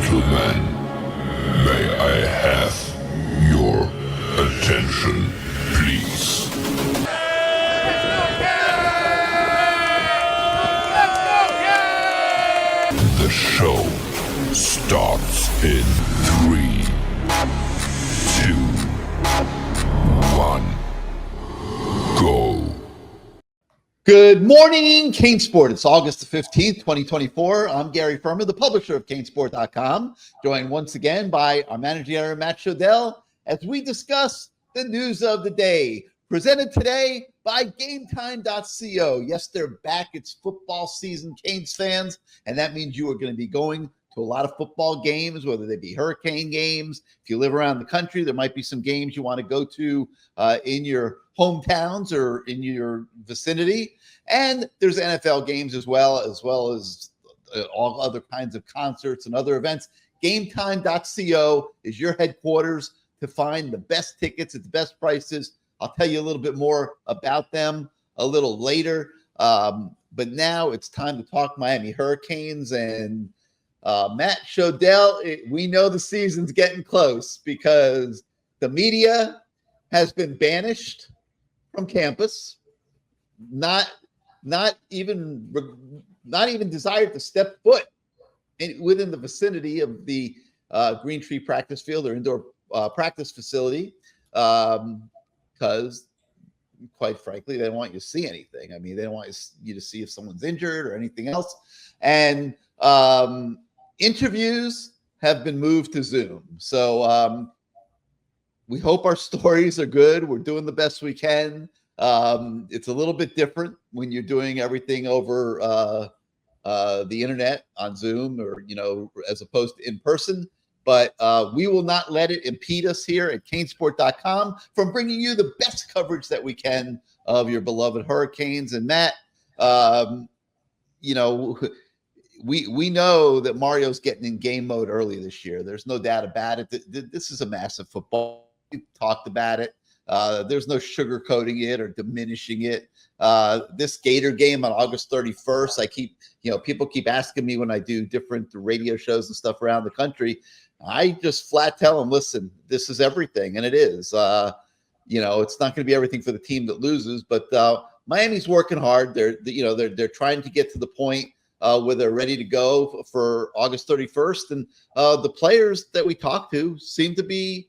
gentlemen, may I have your attention, please? The show starts in 3, 2, 1, go. Good morning, CaneSport. It's August the 15th, 2024. I'm Gary Ferman, the publisher of CaneSport.com, joined once again by our managing editor, Matt Shodell, as we discuss the news of the day. Presented today by Gametime.co. Yes, they're back. It's football season, Canes fans, and that means you are going to be going to a lot of football games, whether they be Hurricane games. If you live around the country, there might be some games you want to go to in your hometowns or in your vicinity. And there's NFL games as well as all other kinds of concerts and other events. Gametime.co is your headquarters to find the best tickets at the best prices. I'll tell you a little bit more about them a little later. But now it's time to talk Miami Hurricanes. And Matt Shodell, we know the season's getting close because the media has been banished from campus, not even desired to step foot within the vicinity of the Green Tree practice field or indoor practice facility, because quite frankly, they don't want you to see anything. I mean, they don't want you to see if someone's injured or anything else. And interviews have been moved to Zoom. So we hope our stories are good. We're doing the best we can. It's a little bit different when you're doing everything over the internet on Zoom or, as opposed to in person. But we will not let it impede us here at CaneSport.com from bringing you the best coverage that we can of your beloved Hurricanes. And Matt, we know that Mario's getting in game mode early this year. There's no doubt about it. This is a massive football. We talked about it. There's no sugarcoating it or diminishing it. This Gator game on August 31st, people keep asking me when I do different radio shows and stuff around the country. I just flat tell them, listen, this is everything. And it is. It's not going to be everything for the team that loses, but Miami's working hard. They're trying to get to the point where they're ready to go for August 31st. And the players that we talked to seem to be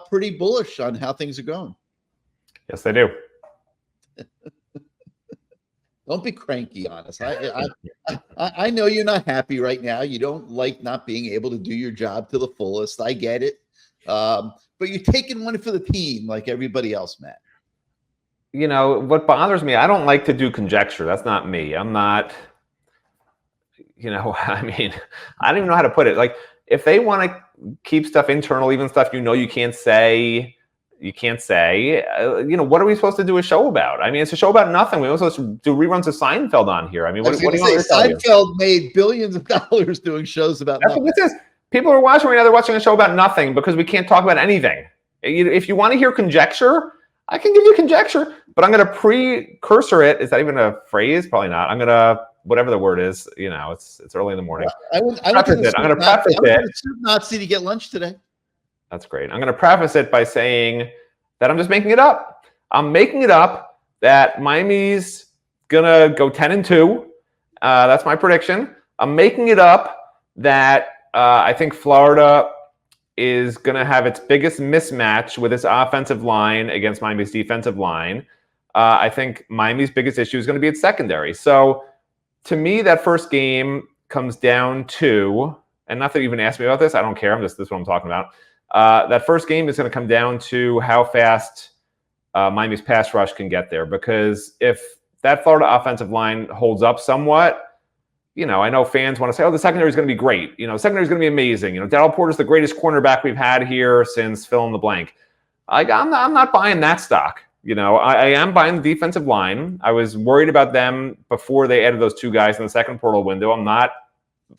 pretty bullish on how things are going. Yes, they do. Don't be cranky on us. I know you're not happy right now. You don't like not being able to do your job to the fullest. I get it. But you're taking one for the team like everybody else, Matt. What bothers me, I don't like to do conjecture. That's not me. I'm not, I don't even know how to put it. Like, if they want to keep stuff internal, even stuff you can't say, what are we supposed to do a show about? I mean, it's a show about nothing. We're supposed to do reruns of Seinfeld on here. I mean, what do you want to tell you? Seinfeld made billions of dollars doing shows about nothing. That's what this is. People are watching right now, they're watching a show about nothing because we can't talk about anything. If you want to hear conjecture, I can give you conjecture, but I'm going to precursor it. Is that even a phrase? Probably not. I'm going to, whatever the word is, it's early in the morning. I'm going to preface it. Nazi to get lunch today. That's great. I'm going to preface it by saying that I'm just making it up. I'm making it up that Miami's going to go 10-2. That's my prediction. I'm making it up that I think Florida is going to have its biggest mismatch with its offensive line against Miami's defensive line. I think Miami's biggest issue is going to be its secondary. So to me, that first game comes down to, and not that you even asked me about this, I don't care. This is what I'm talking about. That first game is going to come down to how fast Miami's pass rush can get there. Because if that Florida offensive line holds up somewhat, I know fans want to say, oh, the secondary is going to be great. Secondary is going to be amazing. Darryl Porter's the greatest cornerback we've had here since fill in the blank. I'm not buying that stock. I am buying the defensive line. I was worried about them before they added those two guys in the second portal window. I'm not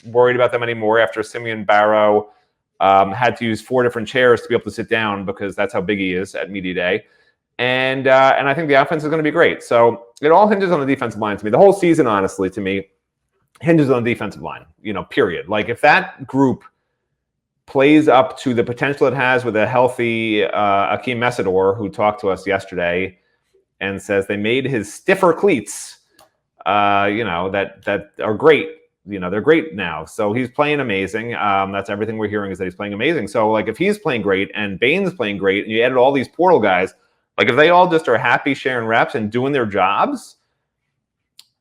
worried about them anymore after Simeon Barrow had to use 4 different chairs to be able to sit down because that's how big he is at media day. And I think the offense is going to be great. So it all hinges on the defensive line to me. The whole season, honestly, to me, hinges on the defensive line, period. Like, if that group plays up to the potential it has with a healthy Akeem Messidor, who talked to us yesterday and says they made his stiffer cleats, that are great. They're great now. So he's playing amazing. That's everything we're hearing, is that he's playing amazing. So, like, if he's playing great and Bane's playing great and you added all these portal guys, like, if they all just are happy sharing reps and doing their jobs,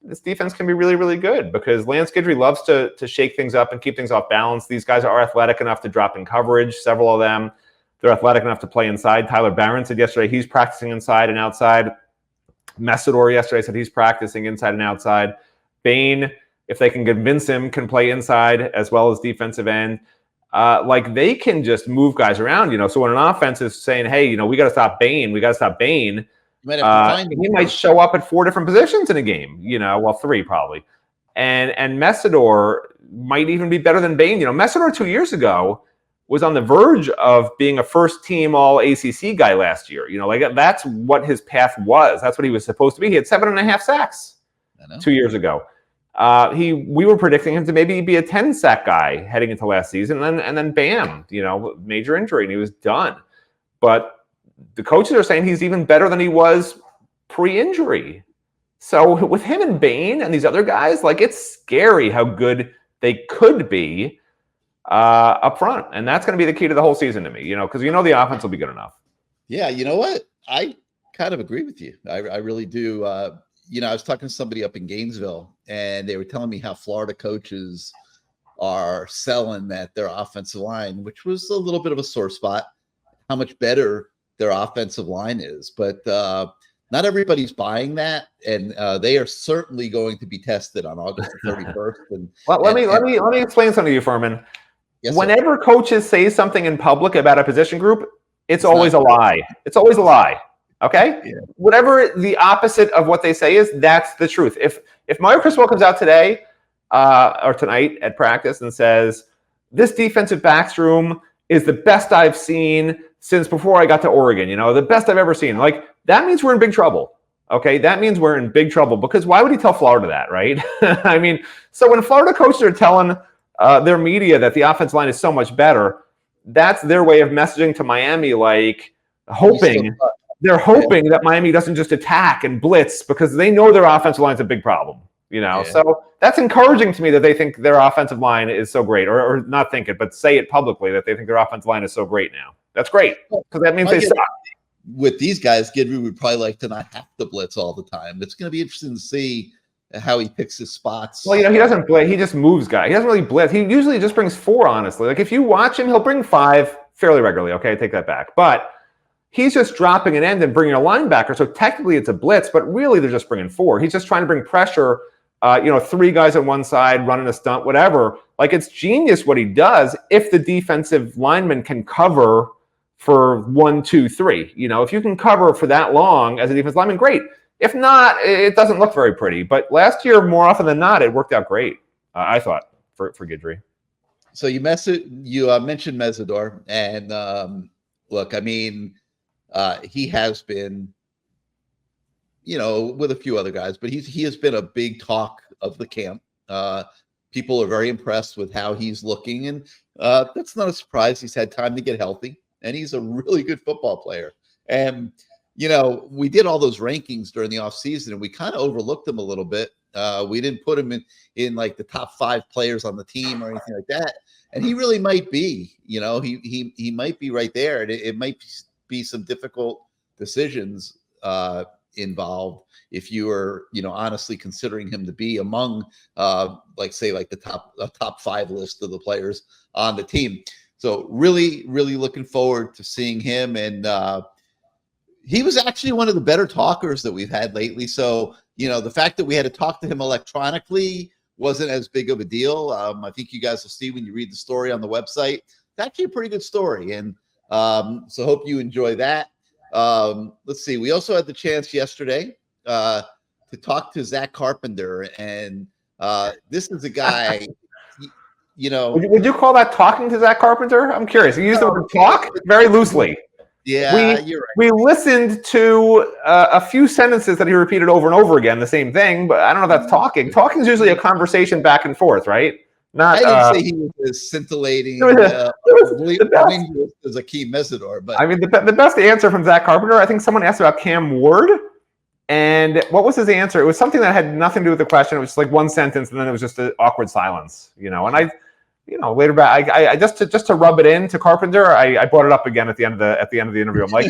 this defense can be really, really good, because Lance Guidry loves to shake things up and keep things off balance. These guys are athletic enough to drop in coverage, several of them. They're athletic enough to play inside. Tyler Barron said yesterday he's practicing inside and outside. Messidor yesterday said he's practicing inside and outside. Bane, if they can convince him, can play inside as well as defensive end. They can just move guys around, So when an offense is saying, hey, we got to stop Bane, he might show up at 4 different positions in a game, 3 probably. And Messidor might even be better than Bane. Messidor 2 years ago was on the verge of being a first-team All-ACC guy last year. That's what his path was. That's what he was supposed to be. He had 7.5 sacks 2 years ago. We were predicting him to maybe be a 10-sack guy heading into last season, and then bam, major injury, and he was done. But the coaches are saying he's even better than he was pre-injury. So with him and Bane and these other guys, it's scary how good they could be up front. And that's going to be the key to the whole season to me, because the offense will be good enough. Yeah, you know what? I kind of agree with you. I really do. I was talking to somebody up in Gainesville, and they were telling me how Florida coaches are selling that their offensive line, which was a little bit of a sore spot, how much better their offensive line is. But not everybody's buying that, and they are certainly going to be tested on August 31st. Let me explain something to you, Ferman. Yes, whenever coaches say something in public about a position group, it's always a lie. It's always a lie. Okay? Yeah. Whatever the opposite of what they say is, that's the truth. If Mario Cristobal comes out today or tonight at practice and says, this defensive backs room is the best I've seen since before I got to Oregon, the best I've ever seen, that means we're in big trouble. Okay? That means we're in big trouble, because why would he tell Florida that, right? So when Florida coaches are telling their media that the offensive line is so much better, that's their way of messaging to Miami, hoping that Miami doesn't just attack and blitz, because they know their offensive line is a big problem. So that's encouraging to me that they think their offensive line is so great, or not think it, but say it publicly that they think their offensive line is so great now. That's great, because that means they suck. With these guys, Guidry would probably like to not have to blitz all the time. It's going to be interesting to see how he picks his spots. Well, he doesn't blitz. He just moves guys. He doesn't really blitz. He usually just brings 4, honestly. If you watch him, he'll bring 5 fairly regularly. Okay, I take that back. But he's just dropping an end and bringing a linebacker. So technically it's a blitz, but really they're just bringing 4. He's just trying to bring pressure, 3 guys on one side, running a stunt, whatever. It's genius what he does if the defensive lineman can cover for 1, 2, 3. If you can cover for that long as a defensive lineman, great. If not, it doesn't look very pretty. But last year, more often than not, it worked out great, I thought, for Guidry. So you mentioned Messidor, and look, he has been, with a few other guys, but he has been a big talk of the camp. People are very impressed with how he's looking, and that's not a surprise. He's had time to get healthy, and he's a really good football player. And we did all those rankings during the offseason, and we kind of overlooked him a little bit. We didn't put him in the top 5 players on the team or anything like that. And he really might be, he might be right there. And it might be some difficult decisions involved if you are, honestly considering him to be among, the top 5 list of the players on the team. So really, really looking forward to seeing him. And he was actually one of the better talkers that we've had lately. So, the fact that we had to talk to him electronically wasn't as big of a deal. I think you guys will see when you read the story on the website. It's actually a pretty good story. And so hope you enjoy that. Let's see. We also had the chance yesterday to talk to Zach Carpenter. And this is a guy, Would you call that talking to Zach Carpenter? I'm curious. You used the word talk very loosely. Yeah, you're right. We listened to a few sentences that he repeated over and over again, the same thing, but I don't know if that's talking. Talking is usually a conversation back and forth, right? Not. I didn't say he was as scintillating as Akeem Mesidor, but I mean, the best answer from Zach Carpenter. I think someone asked about Cam Ward, and what was his answer? It was something that had nothing to do with the question. It was like one sentence, and then it was just an awkward silence. And later back, I just to rub it in to Carpenter, I brought it up again at the end of the interview. I'm like,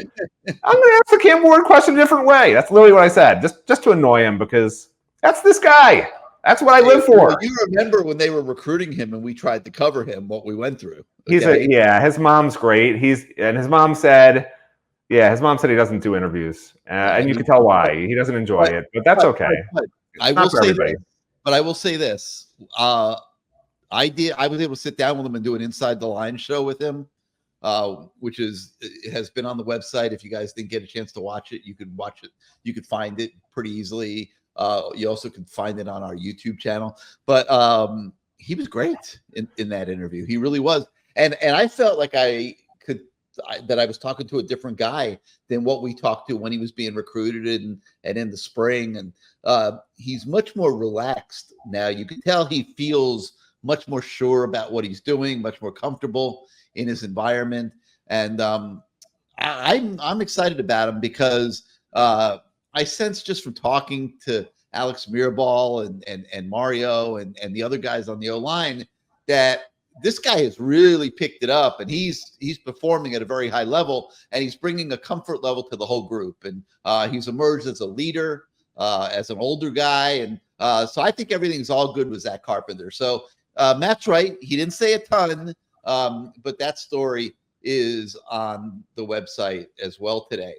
I'm going to ask the Cam Ward question a different way. That's literally what I said, just to annoy him, because that's this guy. That's what I live for. You remember when they were recruiting him and we tried to cover him, what we went through. Okay? His mom's great. His mom said he doesn't do interviews, and you can tell why. He doesn't enjoy it, but that's okay. I will say this. I was able to sit down with him and do an Inside the Line show with him, which has been on the website. If you guys didn't get a chance to watch it, you could watch it. You could find it pretty easily. You also can find it on our YouTube channel. But he was great in that interview. He really was. And I felt like I was talking to a different guy than what we talked to when he was being recruited and in the spring. And he's much more relaxed now. You can tell he feels much more sure about what he's doing, much more comfortable in his environment. And I'm excited about him because I sense just from talking to Alex Mirabal and Mario and the other guys on the O-line that this guy has really picked it up, and he's performing at a very high level, and he's bringing a comfort level to the whole group. And he's emerged as a leader, as an older guy. And so I think everything's all good with Zach Carpenter. So Matt's right. He didn't say a ton, but that story is on the website as well today.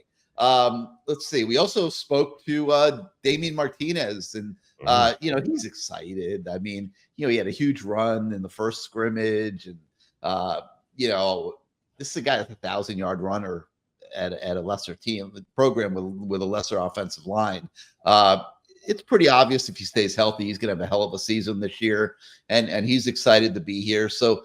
Let's see. We also spoke to Damian Martinez, and he's excited. I mean, he had a huge run in the first scrimmage, and this is a guy that's 1,000-yard runner at a lesser program with a lesser offensive line. It's pretty obvious if he stays healthy, he's going to have a hell of a season this year, and he's excited to be here. So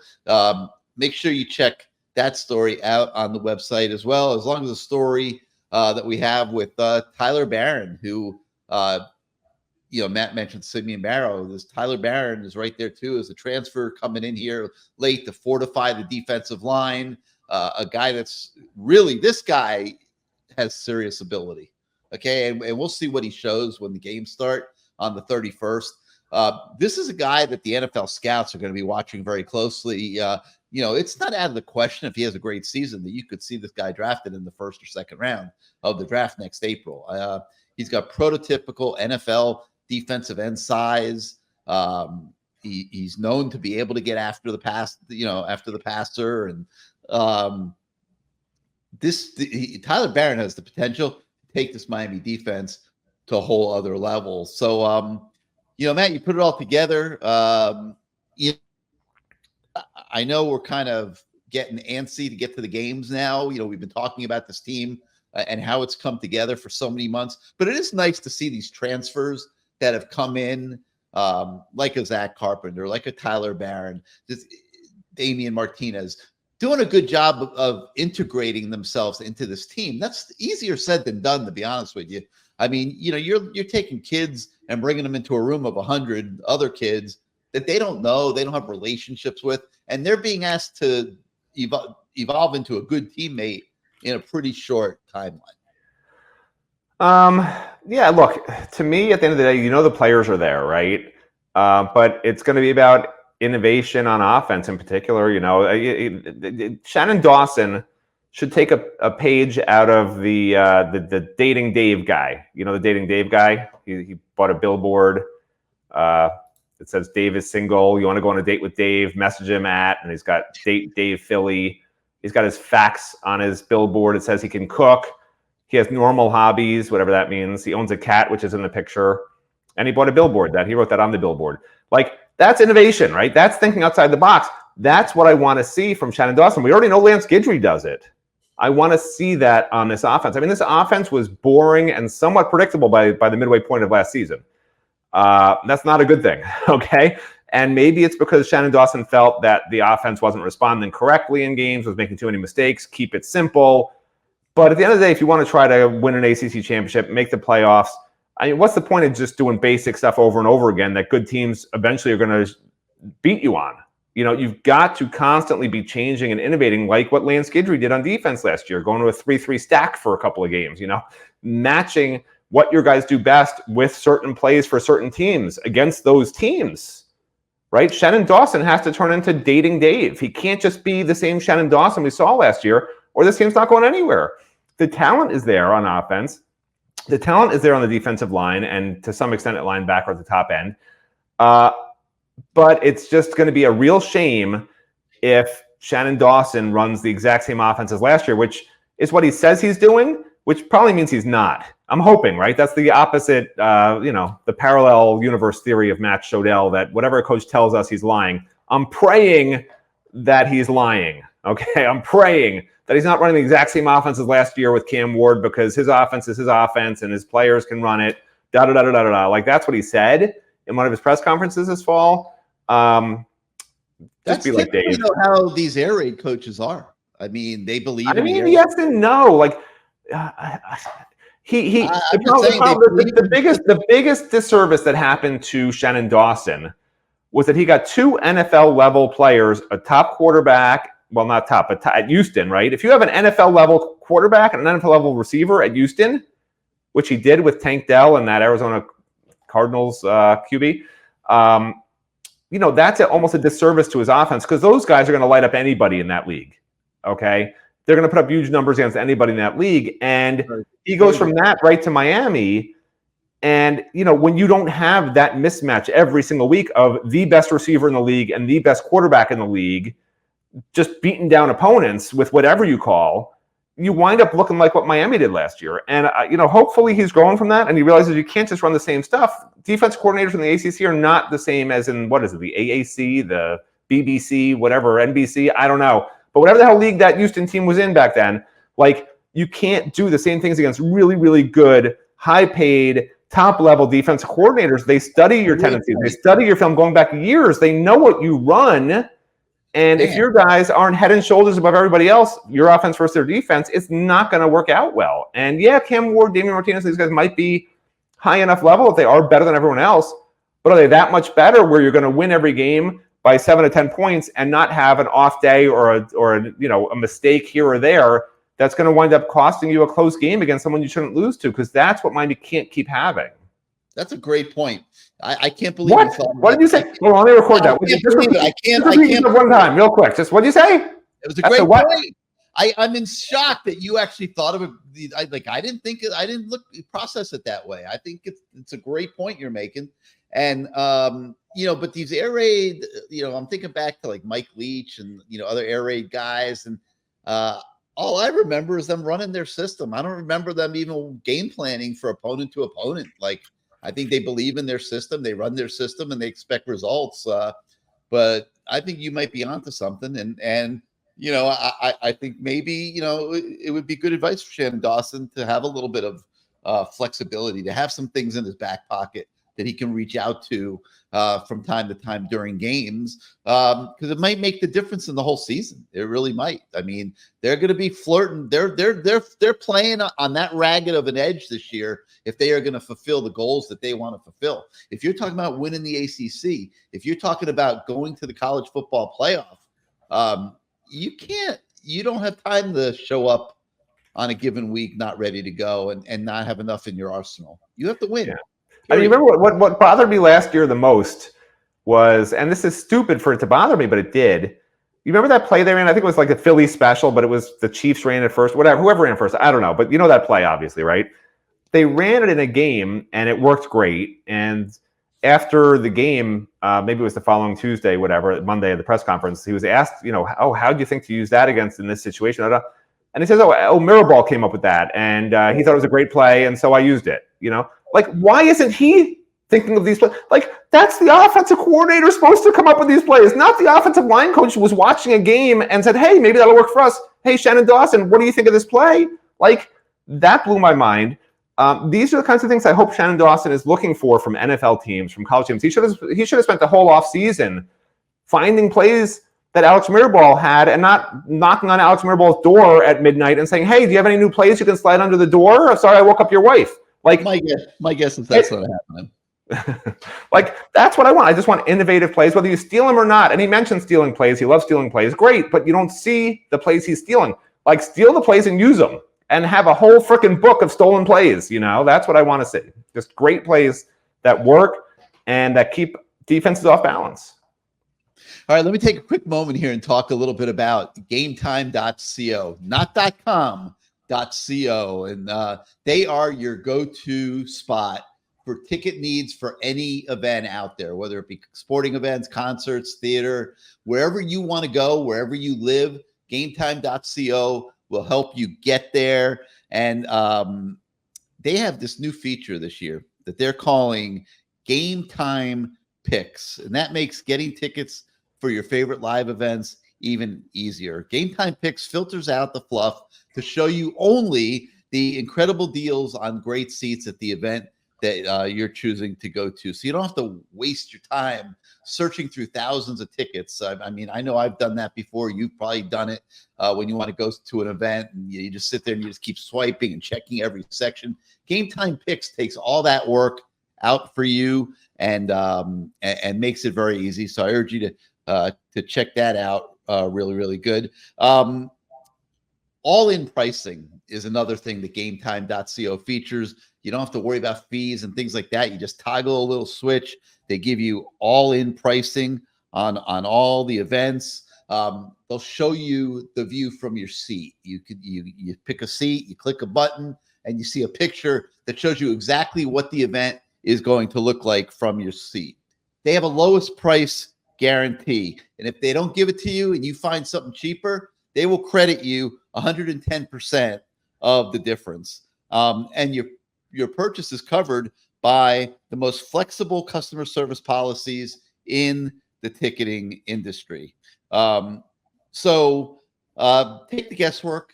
make sure you check that story out on the website as well, as long as the story that we have with Tyler Barron, who, Matt mentioned Simeon Barrow. This Tyler Barron is right there too, as a transfer coming in here late to fortify the defensive line. A guy this guy has serious ability. Okay, and we'll see what he shows when the games start on the 31st. This is a guy that the NFL scouts are going to be watching very closely. It's not out of the question if he has a great season that you could see this guy drafted in the first or second round of the draft next April. He's got prototypical NFL defensive end size. He's known to be able to get after the passer. And Tyler Barron has the potential to take this Miami defense to a whole other level. So, Matt, you put it all together. I know we're kind of getting antsy to get to the games now. We've been talking about this team and how it's come together for so many months, but it is nice to see these transfers that have come in, like a Zach Carpenter, like a Tyler Barron, just Damian Martinez, doing a good job of integrating themselves into this team. That's easier said than done, to be honest with you. I mean, you're taking kids and bringing them into a room of 100 other kids that they don't know, they don't have relationships with, and they're being asked to evolve into a good teammate in a pretty short timeline. Yeah, look, to me, at the end of the day, the players are there, right? But it's going to be about innovation on offense in particular. Shannon Dawson should take a page out of the Dating Dave guy. The Dating Dave guy? He bought a billboard. It says Dave is single. You want to go on a date with Dave? Message him at, and he's got Date Dave Philly. He's got his facts on his billboard. It says he can cook. He has normal hobbies, whatever that means. He owns a cat, which is in the picture. And he bought a billboard he wrote that on the billboard. Like, that's innovation, right? That's thinking outside the box. That's what I want to see from Shannon Dawson. We already know Lance Guidry does it. I want to see that on this offense. I mean, this offense was boring and somewhat predictable by the midway point of last season. That's not a good thing, okay? And maybe it's because Shannon Dawson felt that the offense wasn't responding correctly in games, was making too many mistakes, keep it simple. But at the end of the day, if you want to try to win an ACC championship, make the playoffs, I mean, what's the point of just doing basic stuff over and over again that good teams eventually are going to beat you on. You've got to constantly be changing and innovating, like what Lance Guidry did on defense last year, going to a 3-3 stack for a couple of games, matching what your guys do best with certain plays for certain teams against those teams, right? Shannon Dawson has to turn into dating Dave. He can't just be the same Shannon Dawson we saw last year, or this team's not going anywhere. The talent is there on offense. The talent is there on the defensive line, and to some extent at linebacker at the top end. But it's just going to be a real shame if Shannon Dawson runs the exact same offense as last year, which is what he says he's doing, which probably means he's not. I'm hoping, right? That's the opposite, the parallel universe theory of Matt Shodell, that whatever a coach tells us, he's lying. I'm praying that he's lying, okay? I'm praying that he's not running the exact same offense as last year with Cam Ward, because his offense is his offense and his players can run it, da-da-da-da-da-da. Like, that's what he said in one of his press conferences this fall. That's be like Dave. How these air raid coaches are. I mean, they believe. Yes and no. Like the biggest disservice that happened to Shannon Dawson was that he got two NFL level players, a top quarterback. Well, not top, but at Houston, right? If you have an NFL level quarterback and an NFL level receiver at Houston, which he did with Tank Dell and that Arizona Cardinals QB. That's almost a disservice to his offense, because those guys are going to light up anybody in that league, okay? They're going to put up huge numbers against anybody in that league, and he goes from that right to Miami, and, when you don't have that mismatch every single week of the best receiver in the league and the best quarterback in the league just beating down opponents with whatever you call, you wind up looking like what Miami did last year. And, hopefully he's growing from that, and he realizes you can't just run the same stuff. Defense coordinators in the ACC are not the same as in, what is it, the AAC, the BBC, whatever, NBC, I don't know. But whatever the hell league that Houston team was in back then, like, you can't do the same things against really, really good, high-paid, top-level defense coordinators. They study your tendencies. They study your film going back years. They know what you run. And if your guys aren't head and shoulders above everybody else, your offense versus their defense, it's not going to work out well. And yeah, Cam Ward, Damian Martinez, these guys might be high enough level if they are better than everyone else, but are they that much better where you're going to win every game by 7 to 10 points and not have an off day or a mistake here or there that's going to wind up costing you a close game against someone you shouldn't lose to? Because that's what Miami can't keep having. That's a great point. I can't believe what. What did you say? Well, let me record that. I can't one time, real quick. Just what did you say? It was a great point. I'm in shock that you actually thought of it. I didn't process it that way. I think it's a great point you're making. And but these air raid, I'm thinking back to like Mike Leach and other air raid guys, and all I remember is them running their system. I don't remember them even game planning for opponent to opponent. Like, I think they believe in their system. They run their system and they expect results. But I think you might be onto something. And I think maybe, it would be good advice for Shannon Dawson to have a little bit of flexibility, to have some things in his back pocket that he can reach out to from time to time during games, because it might make the difference in the whole season. It really might. I mean, they're going to be flirting. They're playing on that ragged of an edge this year if they are going to fulfill the goals that they want to fulfill. If you're talking about winning the ACC, if you're talking about going to the college football playoff, you don't have time to show up on a given week not ready to go and not have enough in your arsenal. You have to win. Yeah. I mean, remember what bothered me last year the most was, and this is stupid for it to bother me, but it did. You remember that play they ran? I think it was like a Philly special, but it was the Chiefs ran it first, whatever, whoever ran first. I don't know, but you know that play, obviously, right? They ran it in a game, and it worked great. And after the game, maybe it was the following Tuesday, whatever, Monday at the press conference, he was asked, how do you think to use that against in this situation? And he says, Mirabal came up with that, and he thought it was a great play, and so I used it, Like, why isn't he thinking of these plays? Like, that's the offensive coordinator supposed to come up with these plays, not the offensive line coach who was watching a game and said, hey, maybe that'll work for us. Hey, Shannon Dawson, what do you think of this play? Like, that blew my mind. These are the kinds of things I hope Shannon Dawson is looking for from NFL teams, from college teams. He should have spent the whole offseason finding plays that Alex Mirabal had and not knocking on Alex Mirabal's door at midnight and saying, hey, do you have any new plays you can slide under the door? Sorry, I woke up your wife. Like, my guess is that's not happening. Like, that's what I want. I just want innovative plays, whether you steal them or not. And he mentioned stealing plays. He loves stealing plays. Great, but you don't see the plays he's stealing. Like, steal the plays and use them and have a whole freaking book of stolen plays. That's what I want to see. Just great plays that work and that keep defenses off balance. All right, let me take a quick moment here and talk a little bit about Gametime.co, not .com, .co. And they are your go-to spot for ticket needs for any event out there, whether it be sporting events, concerts, theater, wherever you want to go, wherever you live, Gametime.co will help you get there. And they have this new feature this year that they're calling Game Time Picks. And that makes getting tickets for your favorite live events even easier. Game Time Picks filters out the fluff to show you only the incredible deals on great seats at the event that you're choosing to go to. So you don't have to waste your time searching through thousands of tickets. I mean, I know I've done that before. You've probably done it when you want to go to an event and you just sit there and you just keep swiping and checking every section. Game Time Picks takes all that work out for you and makes it very easy. So I urge you to check that out. Really, really good. All-in pricing is another thing that GameTime.co features. You don't have to worry about fees and things like that. You just toggle a little switch. They give you all-in pricing on all the events. They'll show you the view from your seat. You pick a seat, you click a button, and you see a picture that shows you exactly what the event is going to look like from your seat. They have a lowest price guarantee. And if they don't give it to you and you find something cheaper, they will credit you 110% of the difference. And your purchase is covered by the most flexible customer service policies in the ticketing industry. So take the guesswork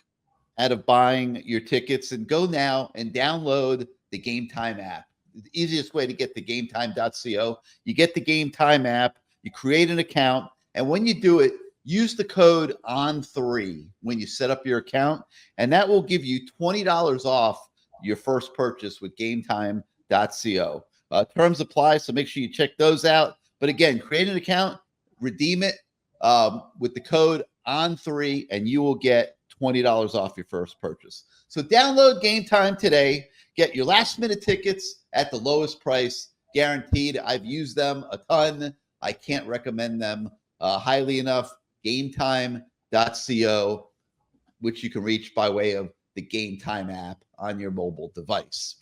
out of buying your tickets and go now and download the Game Time app. The easiest way to get to GameTime.co. You get the Game Time app, you create an account, and when you do it, use the code ON3 when you set up your account, and that will give you $20 off your first purchase with GameTime.co. Terms apply, so make sure you check those out. But again, create an account, redeem it with the code ON3, and you will get $20 off your first purchase. So download Game Time today. Get your last-minute tickets at the lowest price, guaranteed. I've used them a ton. I can't recommend them highly enough. GameTime.co, which you can reach by way of the Game Time app on your mobile device.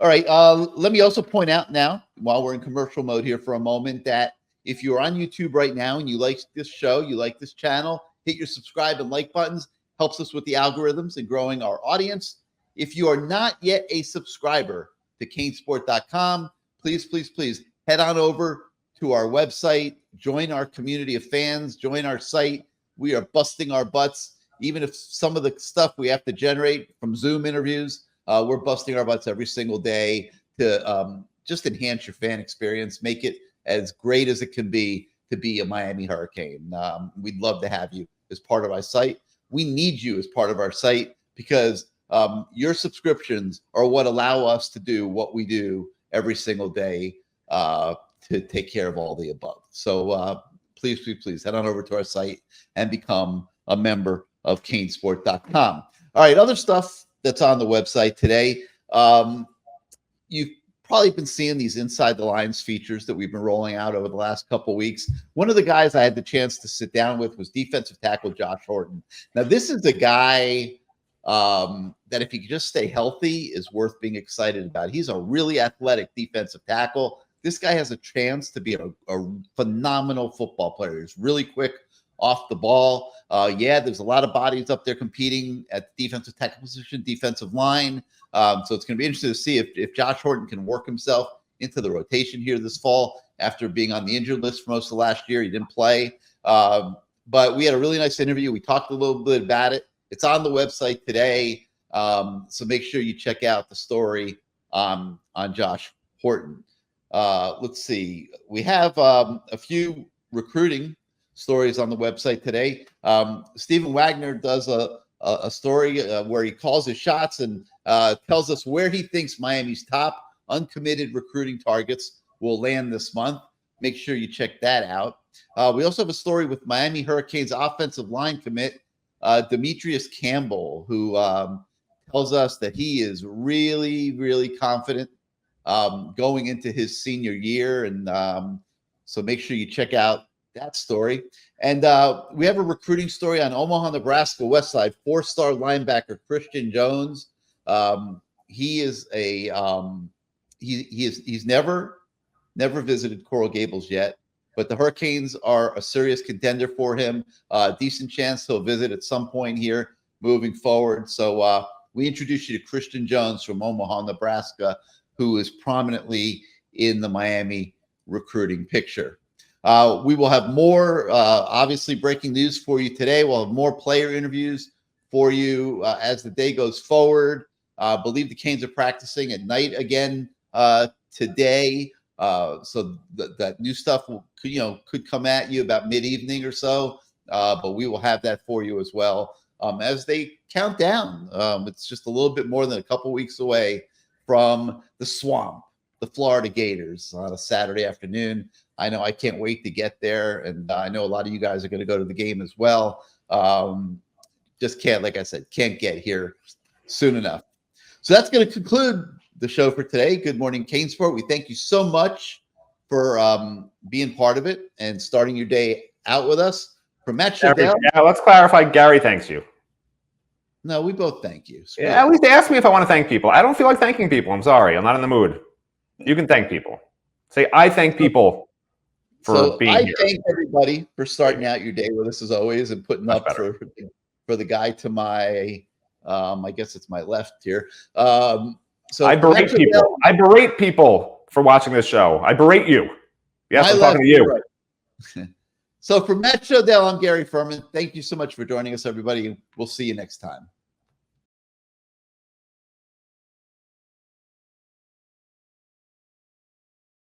All right, let me also point out now, while we're in commercial mode here for a moment, that if you're on YouTube right now and you like this show, you like this channel, hit your subscribe and like buttons. Helps us with the algorithms and growing our audience. If you are not yet a subscriber to CaneSport.com, please head on over to our website, join our community of fans, join our site. We are busting our butts. Even if some of the stuff we have to generate from Zoom interviews, we're busting our butts every single day to just enhance your fan experience, make it as great as it can be to be a Miami Hurricane. We'd love to have you as part of our site. We need you as part of our site because your subscriptions are what allow us to do what we do every single day to take care of all the above. So please head on over to our site and become a member of CaneSport.com. All right, other stuff that's on the website today. You've probably been seeing these inside the lines features that we've been rolling out over the last couple of weeks. One of the guys I had the chance to sit down with was defensive tackle Josh Horton. Now, this is the guy that if he could just stay healthy is worth being excited about. He's a really athletic defensive tackle. This guy has a chance to be a phenomenal football player. He's really quick off the ball. There's a lot of bodies up there competing at the defensive tackle position, defensive line. So it's going to be interesting to see if Josh Horton can work himself into the rotation here this fall after being on the injured list for most of last year. He didn't play. But we had a really nice interview. We talked a little bit about it. It's on the website today. So make sure you check out the story on Josh Horton. Let's see. We have a few recruiting stories on the website today. Stephen Wagner does a story where he calls his shots and tells us where he thinks Miami's top uncommitted recruiting targets will land this month. Make sure you check that out. We also have a story with Miami Hurricanes offensive line commit Demetrius Campbell, who tells us that he is really, really confident going into his senior year. And so make sure you check out that story. And we have a recruiting story on Omaha, Nebraska West Side, 4-star linebacker Christian Jones. He is he's never visited Coral Gables yet, but the Hurricanes are a serious contender for him. Decent chance he'll visit at some point here moving forward. So we introduce you to Christian Jones from Omaha, Nebraska, who is prominently in the Miami recruiting picture. We will have more, obviously, breaking news for you today. We'll have more player interviews for you as the day goes forward. I believe the Canes are practicing at night again today. So that new stuff could come at you about mid-evening or so, but we will have that for you as well as they count down. It's just a little bit more than a couple weeks away from the Swamp, the Florida Gators, on a Saturday afternoon. I know I can't wait to get there, and I know a lot of you guys are going to go to the game as well. Just can't, like I said, can't get here soon enough. So that's going to conclude the show for today. Good morning, CaneSport. We thank you so much for being part of it and starting your day out with us. From Matt Shodell. Yeah, let's clarify. Gary thanks you. No, we both thank you. Yeah, at least ask me if I want to thank people. I don't feel like thanking people. I'm sorry. I'm not in the mood. You can thank people. Say, I thank people for being here. I thank everybody for starting out your day with us as always and putting up for the guy to my, I guess it's my left here. So I berate people. I berate people for watching this show. I berate you. Yes, I'm talking to you. Right. So for Matt Shodell, I'm Gary Ferman. Thank you so much for joining us, everybody. We'll see you next time.